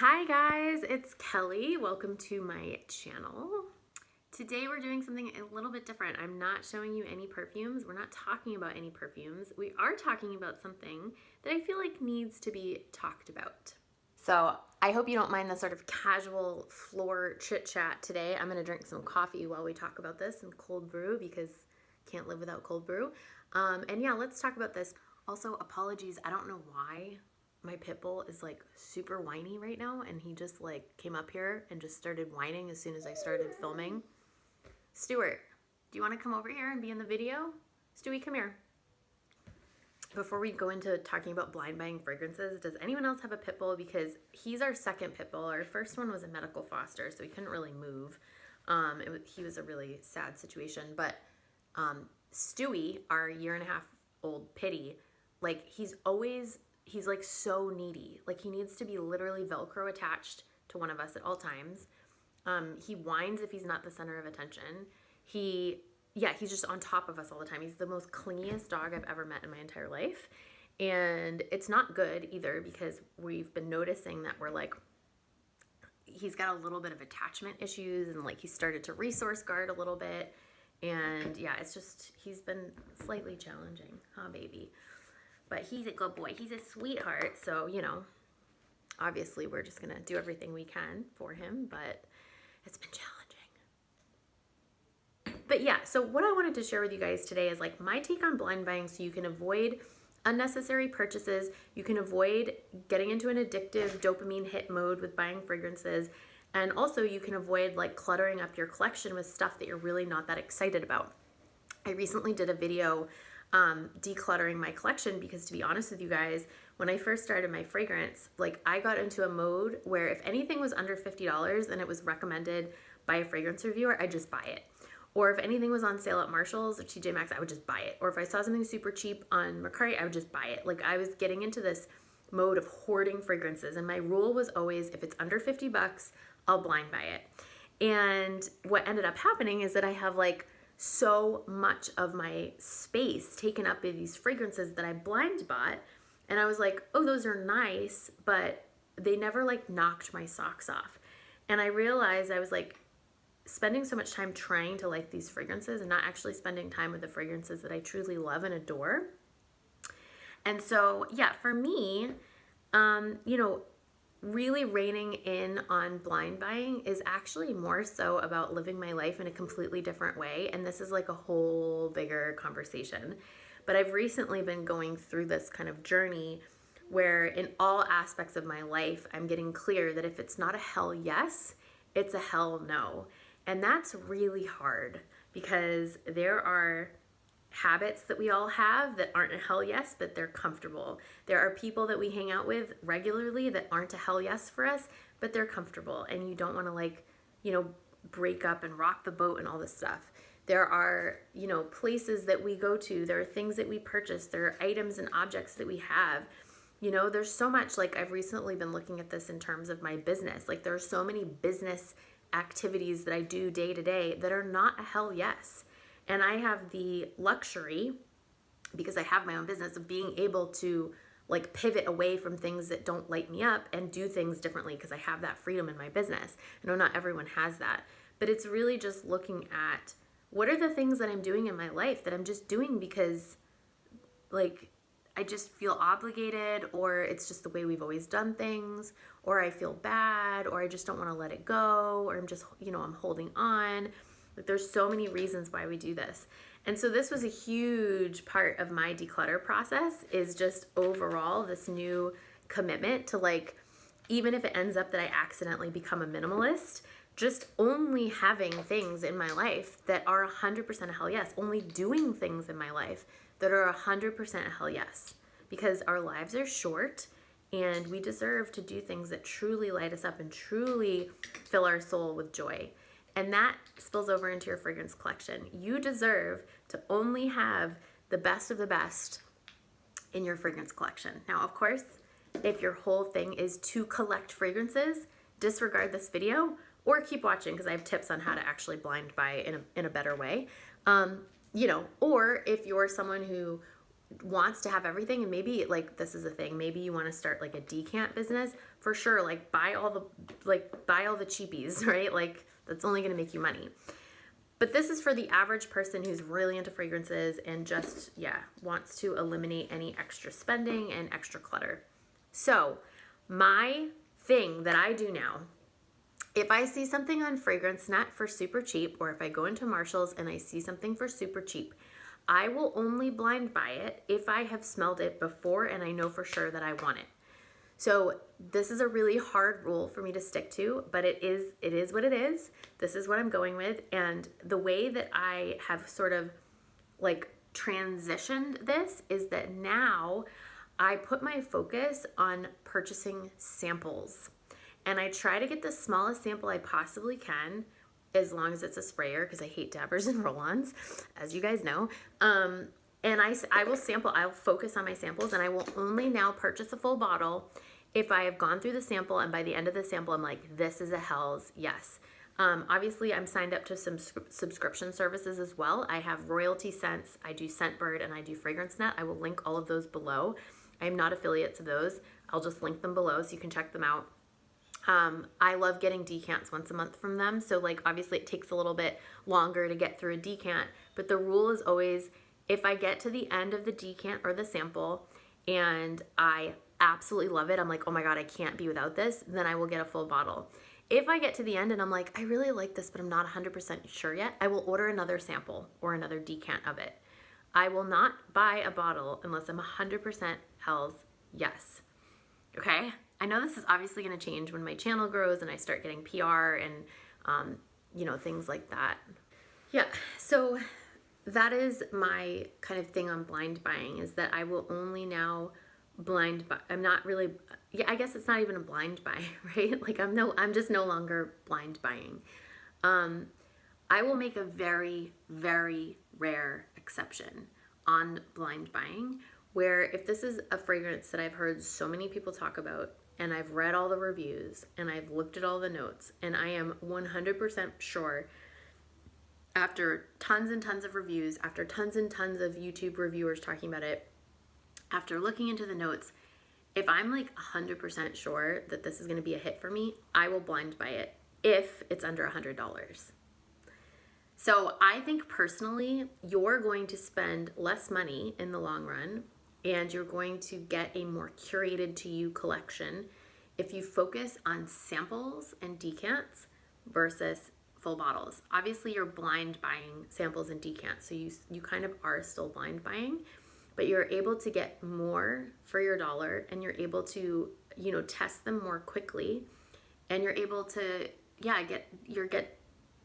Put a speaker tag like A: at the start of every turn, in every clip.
A: Hi guys, it's Kelly. Welcome to my channel. Today we're doing something a little bit different. I'm not showing you any perfumes. We're not talking about any perfumes. We are talking about something that I feel like needs to be talked about. So I hope you don't mind the sort of casual floor chit chat today. I'm gonna drink some coffee while we talk about this and cold brew because can't live without cold brew. And yeah, let's talk about this. Also, apologies, I don't know why my pit bull is like super whiny right now, and he just like came up here and just started whining as soon as I started filming. Stuart, do you want to come over here and be in the video? Stewie, come here. Before we go into talking about blind buying fragrances, does anyone else have a pit bull? Because he's our second pit bull. Our first one was a medical foster, so he couldn't really move. He was a really sad situation. But Stewie, our 1.5-year-old pitty, like he's like so needy. Like he needs to be literally Velcro attached to one of us at all times. He whines if he's not the center of attention. He's just on top of us all the time. He's the most clingiest dog I've ever met in my entire life. And it's not good either because we've been noticing that he's got a little bit of attachment issues and like he started to resource guard a little bit. And yeah, he's been slightly challenging, huh, baby? But he's a good boy. He's a sweetheart. So, obviously we're just going to do everything we can for him, but it's been challenging. But yeah, so what I wanted to share with you guys today is like my take on blind buying so you can avoid unnecessary purchases. You can avoid getting into an addictive dopamine hit mode with buying fragrances. And also you can avoid like cluttering up your collection with stuff that you're really not that excited about. I recently did a video decluttering my collection because, to be honest with you guys, when I first started my fragrance, like I got into a mode where if anything was under $50 and it was recommended by a fragrance reviewer, I'd just buy it. Or if anything was on sale at Marshall's or TJ Maxx, I would just buy it. Or if I saw something super cheap on Mercari, I would just buy it. Like I was getting into this mode of hoarding fragrances, and my rule was always if it's under 50 bucks, I'll blind buy it. And what ended up happening is that I have like so much of my space taken up by these fragrances that I blind bought, and I was like, oh, those are nice, but they never like knocked my socks off. And I realized I was like spending so much time trying to like these fragrances and not actually spending time with the fragrances that I truly love and adore. And so yeah, for me, really reining in on blind buying is actually more so about living my life in a completely different way. And this is like a whole bigger conversation. But I've recently been going through this kind of journey where in all aspects of my life, I'm getting clear that if it's not a hell yes, it's a hell no. And that's really hard because there are habits that we all have that aren't a hell yes, but they're comfortable. There are people that we hang out with regularly that aren't a hell yes for us, but they're comfortable, and you don't want to break up and rock the boat and all this stuff. There are, places that we go to, there are things that we purchase, there are items and objects that we have. There's so much, like I've recently been looking at this in terms of my business. Like there are so many business activities that I do day to day that are not a hell yes. And I have the luxury, because I have my own business, of being able to like pivot away from things that don't light me up and do things differently because I have that freedom in my business. I know not everyone has that, but it's really just looking at what are the things that I'm doing in my life that I'm just doing because like I just feel obligated, or it's just the way we've always done things, or I feel bad, or I just don't want to let it go, or I'm just, I'm holding on. Like there's so many reasons why we do this. And so this was a huge part of my declutter process, is just overall this new commitment to like, even if it ends up that I accidentally become a minimalist, just only having things in my life that are 100% a hell yes, only doing things in my life that are 100% a hell yes, because our lives are short and we deserve to do things that truly light us up and truly fill our soul with joy. And that spills over into your fragrance collection. You deserve to only have the best of the best in your fragrance collection. Now, of course, if your whole thing is to collect fragrances, disregard this video or keep watching because I have tips on how to actually blind buy in a better way. Or if you're someone who wants to have everything, and maybe like this is a thing, maybe you want to start like a decant business, for sure, like buy all the cheapies, right? Like that's only going to make you money. But this is for the average person who's really into fragrances and just, wants to eliminate any extra spending and extra clutter. So my thing that I do now, if I see something on FragranceNet for super cheap, or if I go into Marshall's and I see something for super cheap, I will only blind buy it if I have smelled it before and I know for sure that I want it. So this is a really hard rule for me to stick to, but it is what it is. This is what I'm going with. And the way that I have sort of like transitioned this is that now I put my focus on purchasing samples. And I try to get the smallest sample I possibly can, as long as it's a sprayer, because I hate dabbers and roll-ons, as you guys know. And I will sample, I'll focus on my samples, and I will only now purchase a full bottle if I have gone through the sample and by the end of the sample, I'm like, this is a hell's yes. Obviously, I'm signed up to some subscription services as well. I have Royalty Scents, I do Scentbird, and I do FragranceNet. I will link all of those below. I am not affiliates of those. I'll just link them below so you can check them out. I love getting decants once a month from them. So like, obviously it takes a little bit longer to get through a decant, but the rule is always, if I get to the end of the decant or the sample and I absolutely love it, I'm like, oh my God, I can't be without this, then I will get a full bottle. If I get to the end and I'm like, I really like this, but I'm not 100% sure yet, I will order another sample or another decant of it. I will not buy a bottle unless I'm 100% hell's yes. Okay? I know this is obviously going to change when my channel grows and I start getting PR and, things like that. Yeah, so that is my kind of thing on blind buying, is that I will only now blind buy. I'm not really, I guess it's not even a blind buy, right? Like I'm just no longer blind buying. I will make a very, very rare exception on blind buying, where if this is a fragrance that I've heard so many people talk about, and I've read all the reviews, and I've looked at all the notes, and I am 100% sure, after tons and tons of reviews, after tons and tons of YouTube reviewers talking about it, after looking into the notes, if I'm like 100% sure that this is going to be a hit for me, I will blind buy it if it's under $100. So I think personally, you're going to spend less money in the long run, and you're going to get a more curated to you collection if you focus on samples and decants versus full bottles. Obviously, you're blind buying samples and decants, so you kind of are still blind buying, but you're able to get more for your dollar, and you're able to, test them more quickly, and you're able to,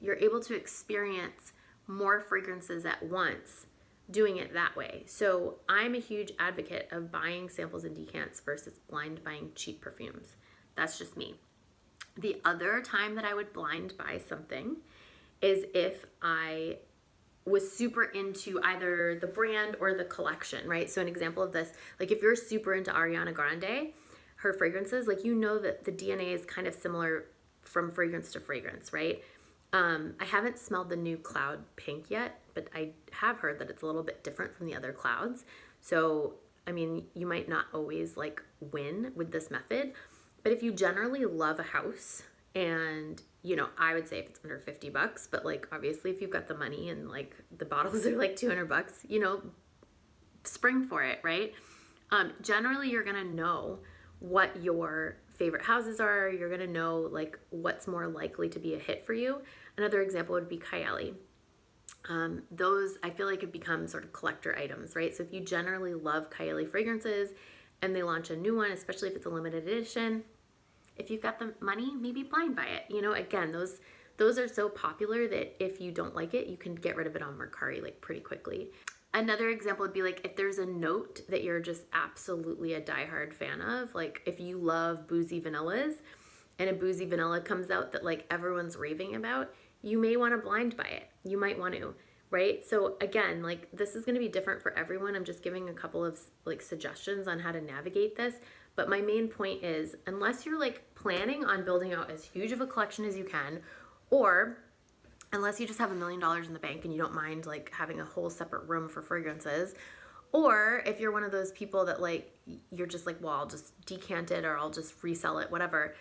A: you're able to experience more fragrances at once doing it that way. So I'm a huge advocate of buying samples and decants versus blind buying cheap perfumes. That's just me. The other time that I would blind buy something is if I was super into either the brand or the collection, right? So an example of this, like if you're super into Ariana Grande, her fragrances, like that the DNA is kind of similar from fragrance to fragrance, right? I haven't smelled the new Cloud Pink yet, but I have heard that it's a little bit different from the other clouds. So, I mean, you might not always like win with this method, but if you generally love a house, and, I would say if it's under $50, but like, obviously if you've got the money and like the bottles are like $200, spring for it, right? Generally you're going to know what your favorite houses are. You're going to know like what's more likely to be a hit for you. Another example would be Kylie. Those I feel like have become sort of collector items, right? So if you generally love Kylie fragrances and they launch a new one, especially if it's a limited edition, if you've got the money, maybe blind buy it. Again, those are so popular that if you don't like it, you can get rid of it on Mercari like pretty quickly. Another example would be like if there's a note that you're just absolutely a diehard fan of, like if you love boozy vanillas and a boozy vanilla comes out that like everyone's raving about, you may want to blind buy it. You might want to, right? So again, like this is going to be different for everyone. I'm just giving a couple of like suggestions on how to navigate this. But my main point is, unless you're like planning on building out as huge of a collection as you can, or unless you just have $1 million in the bank and you don't mind like having a whole separate room for fragrances, Or if you're one of those people that like, you're just like, well, I'll just decant it or I'll just resell it, whatever.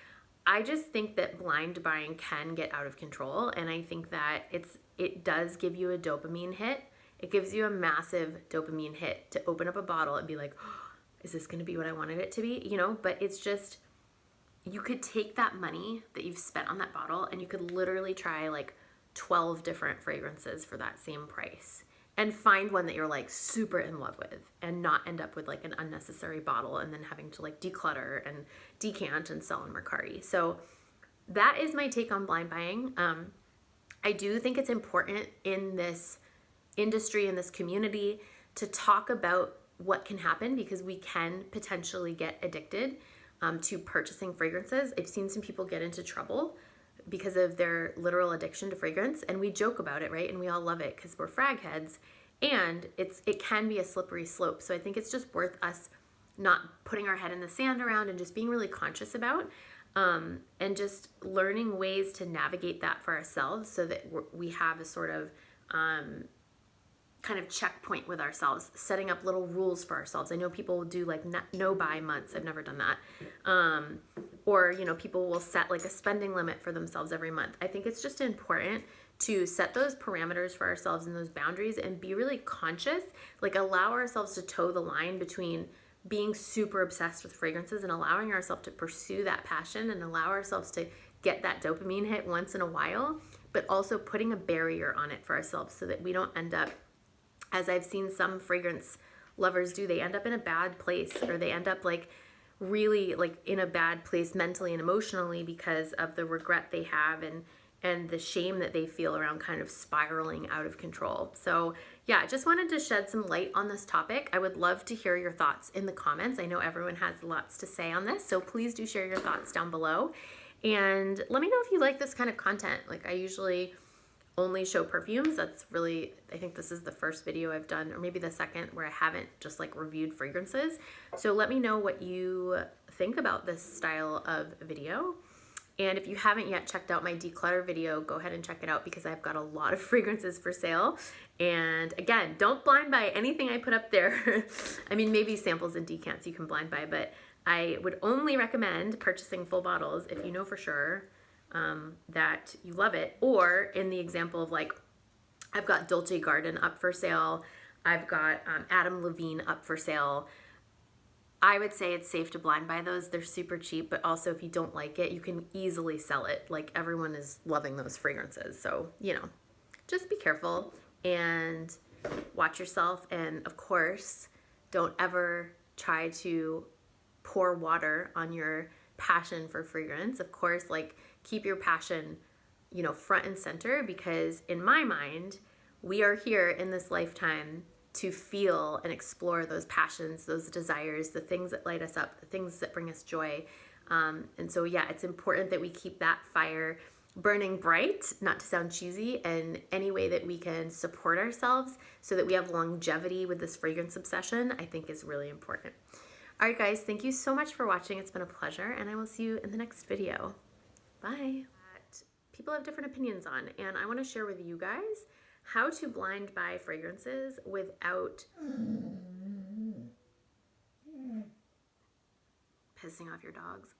A: I just think that blind buying can get out of control. And I think that it does give you a dopamine hit. It gives you a massive dopamine hit to open up a bottle and be like, oh, is this going to be what I wanted it to be? You know, but it's just, you could take that money that you've spent on that bottle and you could literally try like 12 different fragrances for that same price and find one that you're like super in love with and not end up with like an unnecessary bottle and then having to like declutter and decant and sell on Mercari. So that is my take on blind buying. I do think it's important in this industry, in this community, to talk about what can happen because we can potentially get addicted to purchasing fragrances. I've seen some people get into trouble because of their literal addiction to fragrance, and we joke about it, right? And we all love it because we're frag heads, and it can be a slippery slope. So I think it's just worth us not putting our head in the sand around and just being really conscious about and just learning ways to navigate that for ourselves so that we have a sort of kind of checkpoint with ourselves, setting up little rules for ourselves. I know people will do like no buy months. I've never done that. Or, you know, people will set like a spending limit for themselves every month. I think it's just important to set those parameters for ourselves and those boundaries and be really conscious, like allow ourselves to toe the line between being super obsessed with fragrances and allowing ourselves to pursue that passion and allow ourselves to get that dopamine hit once in a while, but also putting a barrier on it for ourselves so that we don't end up, as I've seen some fragrance lovers do, they end up in a bad place or they end up like really like in a bad place mentally and emotionally because of the regret they have and the shame that they feel around kind of spiraling out of control. So yeah, I just wanted to shed some light on this topic. I would love to hear your thoughts in the comments. I know everyone has lots to say on this, so please do share your thoughts down below. And let me know if you like this kind of content. Like I usually only show perfumes. That's really, I think this is the first video I've done, or maybe the second, where I haven't just like reviewed fragrances. So let me know what you think about this style of video. And if you haven't yet checked out my declutter video, go ahead and check it out because I've got a lot of fragrances for sale. And again, don't blind buy anything I put up there. I mean, maybe samples and decants you can blind buy, but I would only recommend purchasing full bottles if you know for sure that you love it. Or in the example of like, I've got Dolce Garden up for sale. I've got Adam Levine up for sale. I would say it's safe to blind buy those. They're super cheap, but also if you don't like it, you can easily sell it. Like everyone is loving those fragrances. So, you know, just be careful and watch yourself. And of course, don't ever try to pour water on your passion for fragrance. Of course, like keep your passion, you know, front and center, because in my mind, we are here in this lifetime to feel and explore those passions, those desires, the things that light us up, the things that bring us joy. And so, yeah, it's important that we keep that fire burning bright, not to sound cheesy, and any way that we can support ourselves so that we have longevity with this fragrance obsession, I think is really important. All right, guys, thank you so much for watching. It's been a pleasure, and I will see you in the next video. Bye. People have different opinions on, and I want to share with you guys how to blind buy fragrances without pissing off your dogs.